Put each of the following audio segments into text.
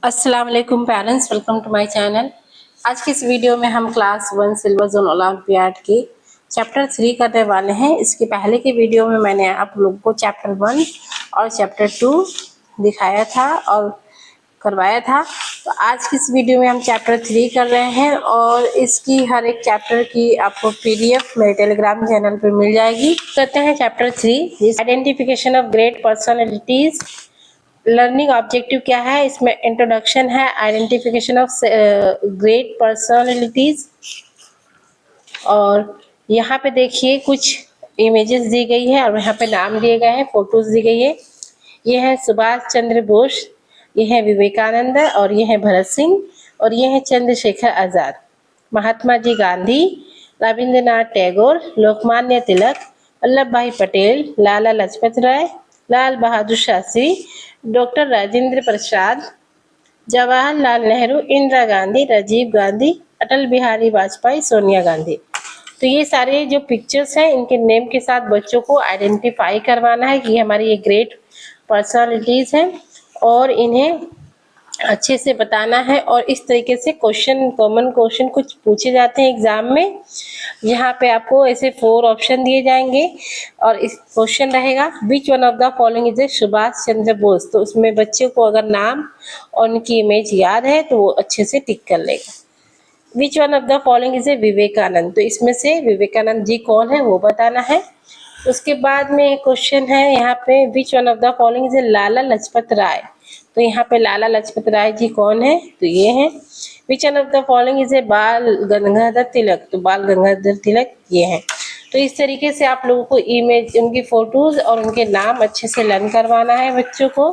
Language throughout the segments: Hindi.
अस्सलाम वालेकुम parents, welcome to my channel. आज की इस वीडियो में हम क्लास 1 सिल्वर जोन ओलंपियाड के चैप्टर 3 करने वाले हैं। इसके पहले के वीडियो में मैंने आप लोगों को चैप्टर 1 और चैप्टर 2 दिखाया था और करवाया था। तो आज की इस वीडियो में हम चैप्टर 3 कर रहे हैं और इसकी हर एक चैप्टर की आपको पीडीएफ मेरे टेलीग्राम चैनल पर मिल जाएगी। करते हैं chapter 3, identification of great personalities. Learning objective क्या है, इसमें इंट्रोडक्शन है, आइडेंटिफिकेशन ऑफ ग्रेट पर्सनालिटीज, और यहाँ पे देखिए कुछ इमेजेस दी गई है और यहाँ पे नाम दिए गए हैं, फोटोज दी गई है। ये है सुभाष चंद्र बोस, ये है विवेकानंद और ये है भगत सिंह और ये है चंद्रशेखर आजाद। महात्मा जी गांधी, रविंद्रनाथ टैगोर, लोकमान्य तिलक, वल्लभ भाई पटेल, लाला लाजपत राय, लाल बहादुर शास्त्री, डॉक्टर राजेंद्र प्रसाद, जवाहरलाल नेहरू, इंदिरा गांधी, राजीव गांधी, अटल बिहारी वाजपेयी, सोनिया गांधी। तो ये सारे जो पिक्चर्स हैं इनके नेम के साथ बच्चों को आइडेंटिफाई करवाना है कि ये हमारी ये ग्रेट पर्सनालिटीज हैं और इन्हें अच्छे से बताना है। और इस तरीके से क्वेश्चन, कॉमन क्वेश्चन कुछ पूछे जाते हैं एग्जाम में। यहाँ पे आपको ऐसे 4 ऑप्शन दिए जाएंगे और इस क्वेश्चन रहेगा which one of the following is a Subhash Chandra Bose. तो उसमें बच्चे को अगर नाम और उनकी इमेज याद है तो वो अच्छे से टिक कर लेगा। Which one of the following is a Vivekananda, तो इसमें से विवेकानंद जी कौन है वो बताना है। उसके बाद में क्वेश्चन है यहाँ पे which one of the following is a Lala Lajpat Rai. तो यहाँ पे लाला लाजपत राय जी कौन है, तो ये है। Which one of the following is ए बाल गंगाधर तिलक, तो बाल गंगाधर तिलक ये है। तो इस तरीके से आप लोगों को इमेज, उनकी फोटोज और उनके नाम अच्छे से लर्न करवाना है बच्चों को।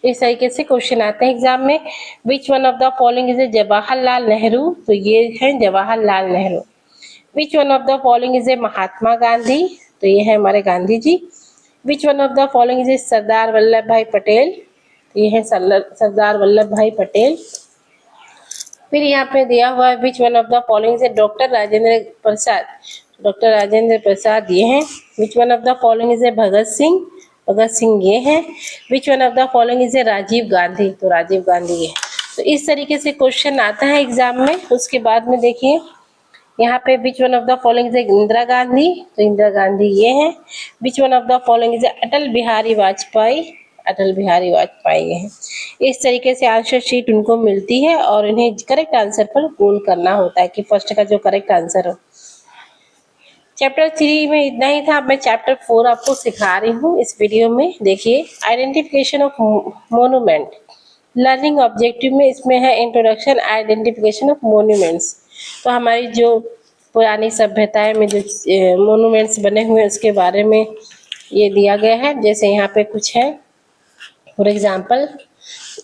इस तरीके से क्वेश्चन आते हैं एग्जाम में। Which one of the following is a Jawaharlal Nehru, तो ये है Jawaharlal Nehru. Which one of the following is a Mahatma Gandhi, तो ये है हमारे Gandhi ji. Which one of the following is a Sardar Vallabhbhai Patel, तो ये है सरदार वल्लभ भाई पटेल। फिर यहाँ पे दिया हुआ है which one of the following is a doctor Rajendra Prasad, doctor Rajendra Prasad ये हैं। Which one of the following is a Bhagat Singh, Bhagat Singh ये हैं। Which one of the following is a Rajiv Gandhi, तो राजीव गांधी ये। तो इस तरीके से क्वेश्चन आता है एग्जाम में। उसके बाद में देखिए यहाँ पे which one of the following is Indira Gandhi, तो इंदिरा गांधी ये है। Which one of the following is Atal Bihari Vajpayee, Atal Bihari Vajpayee है। इस तरीके से आंसर शीट उनको मिलती है और इन्हें करेक्ट आंसर पर गोल करना होता है कि फर्स्ट का जो करेक्ट आंसर हो। चैप्टर 3 में इतना ही था। अब मैं चैप्टर 4 आपको सिखा रही हूँ इस वीडियो में। देखिए identification of monument. Learning objective में इसमें है इंट्रोडक्शन, आइडेंटिफिकेशन ऑफ मोन्यूमेंट्स। तो हमारी जो पुरानी सभ्यताएं में जो मोन्यूमेंट्स बने हुए हैं उसके बारे में ये दिया गया है। जैसे यहाँ पे कुछ है, फॉर एग्जाम्पल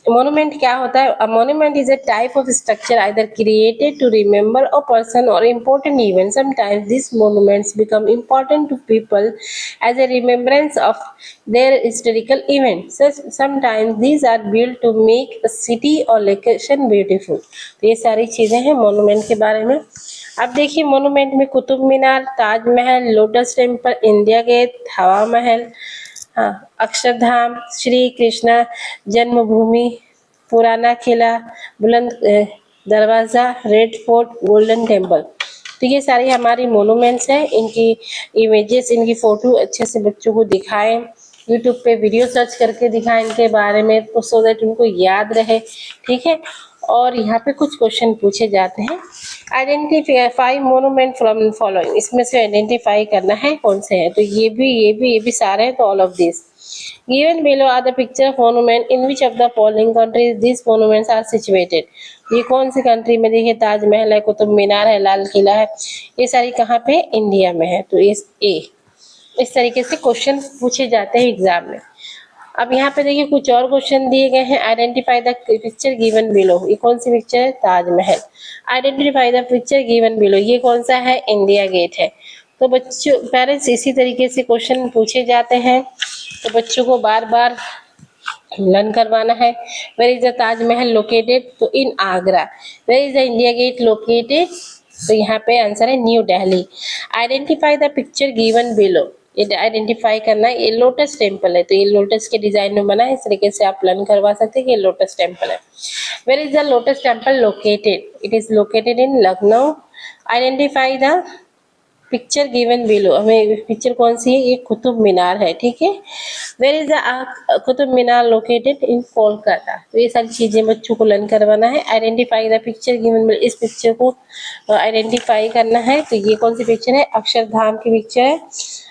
मोन्यूमेंट क्या होता है। A monument is a type of structure either created to remember a person और important event. Sometimes this monuments become important to people as a remembrance of their historical events. Sometimes these are built to make a city or location beautiful. तो ये सारी चीजें हैं मोन्यूमेंट के बारे में। अब देखिए मोन्यूमेंट में Qutub Minar, Taj Mahal, lotus temple, India gate, Hawa Mahal, Akshardham, Shri Krishna जन्मभूमि, पुराना किला, बुलंद दरवाजा, रेड फोर्ट, गोल्डन टेम्पल। तो ये सारी हमारी मोन्यूमेंट्स हैं। इनकी इमेजेस, इनकी फोटो अच्छे से बच्चों को दिखाएं, यूट्यूब पे वीडियो सर्च करके दिखाएं इनके बारे में, तो सो दैट उनको याद रहे। ठीक है। और यहाँ पे कुछ क्वेश्चन पूछे जाते हैं। आइडेंटिफाई मोन्यूमेंट फ्रॉम फॉलोइंग, इसमें से आइडेंटिफाई करना है कौन से है। तो ये भी सारे हैं, तो all of this given below are the picture of monument in which of the following countries these monuments are situated. ये कौन सी कंट्री में, देखिए ताजमहल है, कुतुब मीनार है, लाल किला है, ये सारी कहाँ पे, इंडिया में है। तो इस तरीके से क्वेश्चन पूछे जाते हैं एग्जाम में। अब यहाँ पे देखिए कुछ और क्वेश्चन दिए गए हैं। Identify the picture given below, ये कौन सी पिक्चर है, Taj Mahal. Identify the picture given below, ये कौन सा है, इंडिया गेट है। तो बच्चों, पेरेंट्स इसी तरीके से क्वेश्चन पूछे जाते हैं, तो बच्चों को बार बार लर्न करवाना है। Where is the Taj Mahal located, तो in Agra. Where is the India gate located, तो यहाँ पे आंसर है New Delhi. Identify the picture given below, ये आइडेंटिफाई करना है। ये लोटस टेम्पल है, तो ये लोटस के डिजाइन में बना है, इस तरीके से आप लर्न करवा सकते हैं कि ये लोटस टेम्पल है। Where is the lotus temple located? It is located in Lucknow. Identify the picture given below. हमें पिक्चर कौन सी है? ये कुतुब मीनार है, ठीक है। Where is the Qutub Minar located? In Kolkata. तो ये सारी चीजें बच्चों को लर्न करवाना है। Identify the picture given below, इस पिक्चर को आइडेंटिफाई करना है। तो ये कौन सी पिक्चर है? अक्षरधाम की पिक्चर है।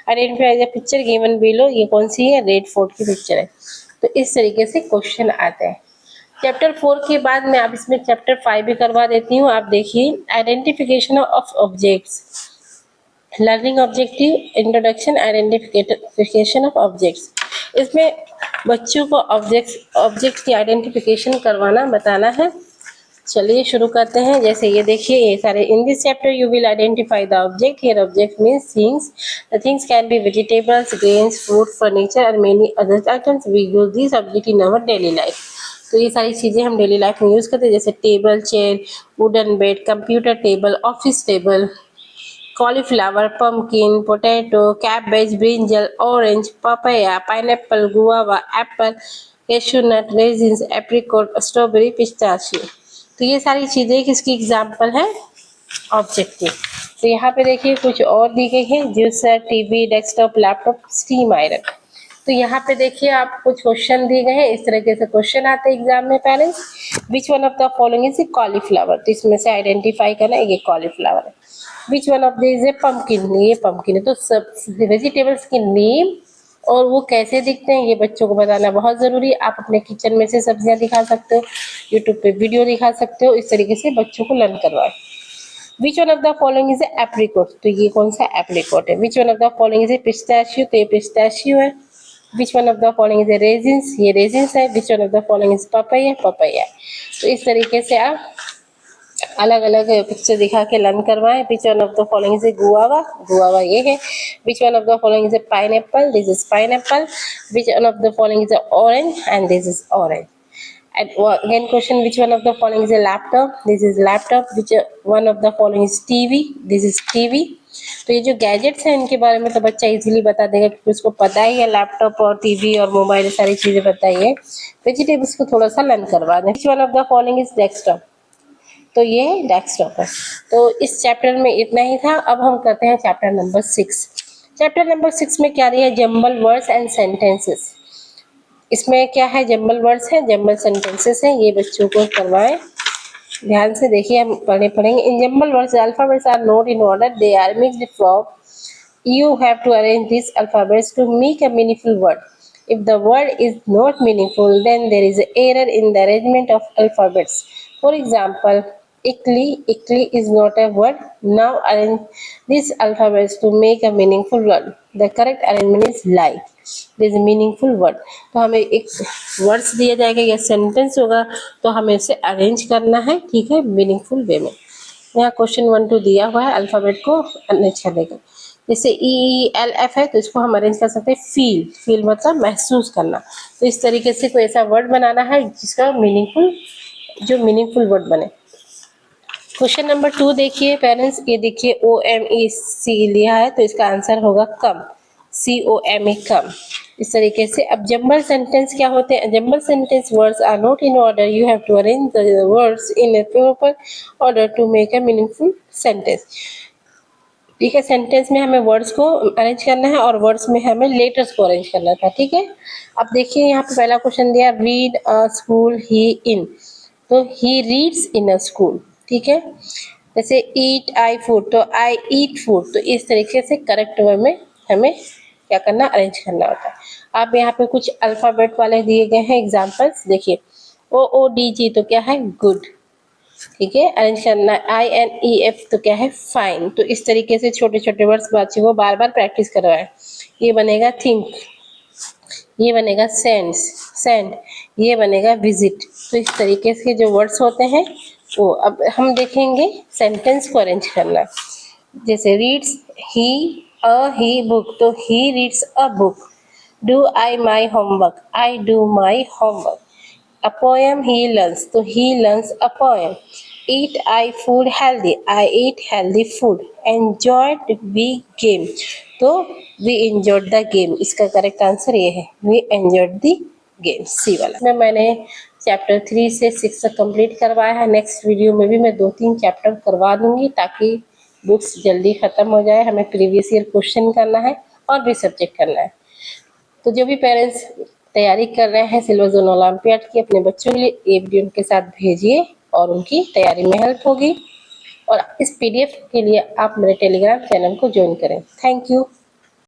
Identify the picture given below, ये कौन सी है? रेड फोर्ट की पिक्चर है। तो इस तरीके से क्वेश्चन आते हैं। चैप्टर 4 के बाद मैं अब इसमें चैप्टर 5 भी करवा देती हूँ। आप देखिए, identification of objects, learning objective, introduction, identification of objects. इसमें बच्चों को ऑब्जेक्ट की आइडेंटिफिकेशन करवाना, बताना है। चलिए शुरू करते हैं। जैसे ये देखिए, ये सारे in this chapter you will identify the object. Here object means things. The things can be vegetables, grains, fruit, furniture और many other items. We use this object in our daily life. तो ये सारी चीजें हम डेली लाइफ में यूज करते हैं, जैसे table, chair, wooden bed, computer table, office table, cauliflower, pumpkin, potato, cabbage, brinjal, orange, papaya, pineapple, guava, apple, cashew nut, raisins, apricot, strawberry, pistachio। तो ये सारी चीजें किसकी एग्जाम्पल है? ऑब्जेक्ट की। तो यहाँ पे देखिए कुछ और दी गई है, juicer, TV, desktop, laptop, steam iron. तो यहाँ पे देखिए आप कुछ क्वेश्चन दिए गए हैं, इस तरीके से क्वेश्चन आते हैं एग्जाम में parents. Which one of the following is cauliflower? तो इसमें से आइडेंटिफाई करना है, ये कॉलीफ्लावर है। विच वन ऑफ दिस है पम्पकिन? ये पम्पकिन है। तो सब वेजिटेबल्स के नेम और वो कैसे दिखते हैं ये बच्चों को बताना बहुत जरूरी है। आप अपने किचन में से सब्जियां दिखा सकते हो, यूट्यूब पे वीडियो दिखा सकते हो, इस तरीके से बच्चों को लर्न करवाए। विच one of the following is apricot? तो ये कौन सा एप्रिकॉट है। Which one of the following is pistachio? तो ये पिस्ताशियो है। Which one of the following is resins? ये रेजिन्स है। Which one of the following is papaya? Papaya. तो इस तरीके से आप अलग अलग पिक्चर दिखा के लर्न करवाएं। विच one of the following is guava? Guava ये है। Which one of the following is pineapple? This is pineapple. Which one of the following is orange? And this is orange. And again question, which one of the following is a laptop? This is laptop. Which one of the following is TV? This is TV. तो ये जो गैजेट्स हैं इनके बारे में तो बच्चा इजीली बता देगा क्योंकि उसको पता ही है लैपटॉप और टीवी और मोबाइल सारी चीजें पता ही है। वेजिटेबल्स को थोड़ा सा लर्न करवा दें। विच one of the following is desktop? तो ये डेस्कटॉप है। तो इस चैप्टर में इतना ही था। अब हम करते हैं चैप्टर नंबर 6। चैप्टर नंबर 6 में क्या दिया है? Jumble words and sentences. इसमें क्या है? जम्बल वर्ड्स है, जम्बल सेंटेंसेस है। ये बच्चों को करवाएं। ध्यान से देखिए, हम पढ़ेंगे। In jumble words alphabets are not in order, they are mixed from. You have to arrange these alphabets to make a meaningful word. If the word is not meaningful, then there is an error in the arrangement of alphabets. For example, Ikli is not a word. Now arrange these alphabets to make a meaningful word. The correct arrangement is like. This is a meaningful word. तो हमें एक वर्ड्स दिया जाएगा या सेंटेंस होगा तो हमें इसे अरेंज करना है, ठीक है, मीनिंगफुल वे में। यहाँ क्वेश्चन 1 2 दिया हुआ है, अल्फाबेट को अरेंज करेगा। जैसे EELF है तो इसको हम अरेंज कर सकते हैं फील। फील मतलब महसूस करना। तो इस तरीके से कोई ऐसा वर्ड बनाना है जिसका मीनिंगफुल वर्ड बने। क्वेश्चन नंबर 2 देखिए पेरेंट्स, ये देखिए OMEC लिया है तो इसका आंसर होगा कम। COME कम। इस तरीके से अब जंबल सेंटेंस क्या होते हैं? Jumble sentence words are not in order, you have to arrange the words in a proper order to make a meaningful sentence. ठीक है, सेंटेंस में हमें वर्ड्स को अरेंज करना है और वर्ड्स में हमें लेटर्स को अरेंज करना था, ठीक है। अब देखिए यहाँ पे पहला क्वेश्चन दिया, रीड अ स्कूल ही इन, तो he reads in a school, ठीक है। जैसे ईट आई फूड, तो आई ईट फूड, तो इस तरीके से करेक्ट वे में हमें क्या करना, अरेंज करना होता है। आप यहाँ पे कुछ अल्फाबेट वाले दिए गए हैं एग्जाम्पल्स, देखिए OODG तो क्या है, गुड, ठीक है, अरेंज करना। INEF तो क्या है, फाइन। तो इस तरीके से छोटे छोटे वर्ड्स बच्चे को बार बार प्रैक्टिस करवाएं। ये बनेगा थिंक, ये बनेगा सेंड, ये बनेगा विजिट। तो इस तरीके से जो वर्ड्स होते हैं वो अब हम देखेंगे सेंटेंस को अरेंज करना। जैसे रीड्स ही बुक, तो he reads a book. Do I my homework, I do my homework. A poem he learns, तो he learns a poem. eat I food healthy, I eat healthy food, enjoyed we game, तो we enjoyed the game, इसका करेक्ट आंसर ये है, we enjoyed the game, सी वाला। में मैंने चैप्टर 3 से 6 तक कंप्लीट करवाया है। नेक्स्ट वीडियो में भी मैं 2-3 चैप्टर करवा दूंगी ताकि बुक्स जल्दी खत्म हो जाए। हमें प्रीवियस ईयर क्वेश्चन करना है और भी सब्जेक्ट करना है। तो जो भी पेरेंट्स तैयारी कर रहे हैं सिल्वर जोन ओलंपियाड की, अपने बच्चों के लिए ये वीडियो उनके साथ भेजिए और उनकी तैयारी में हेल्प होगी। और इस पीडीएफ के लिए आप मेरे टेलीग्राम चैनल को ज्वाइन करें। Thank you.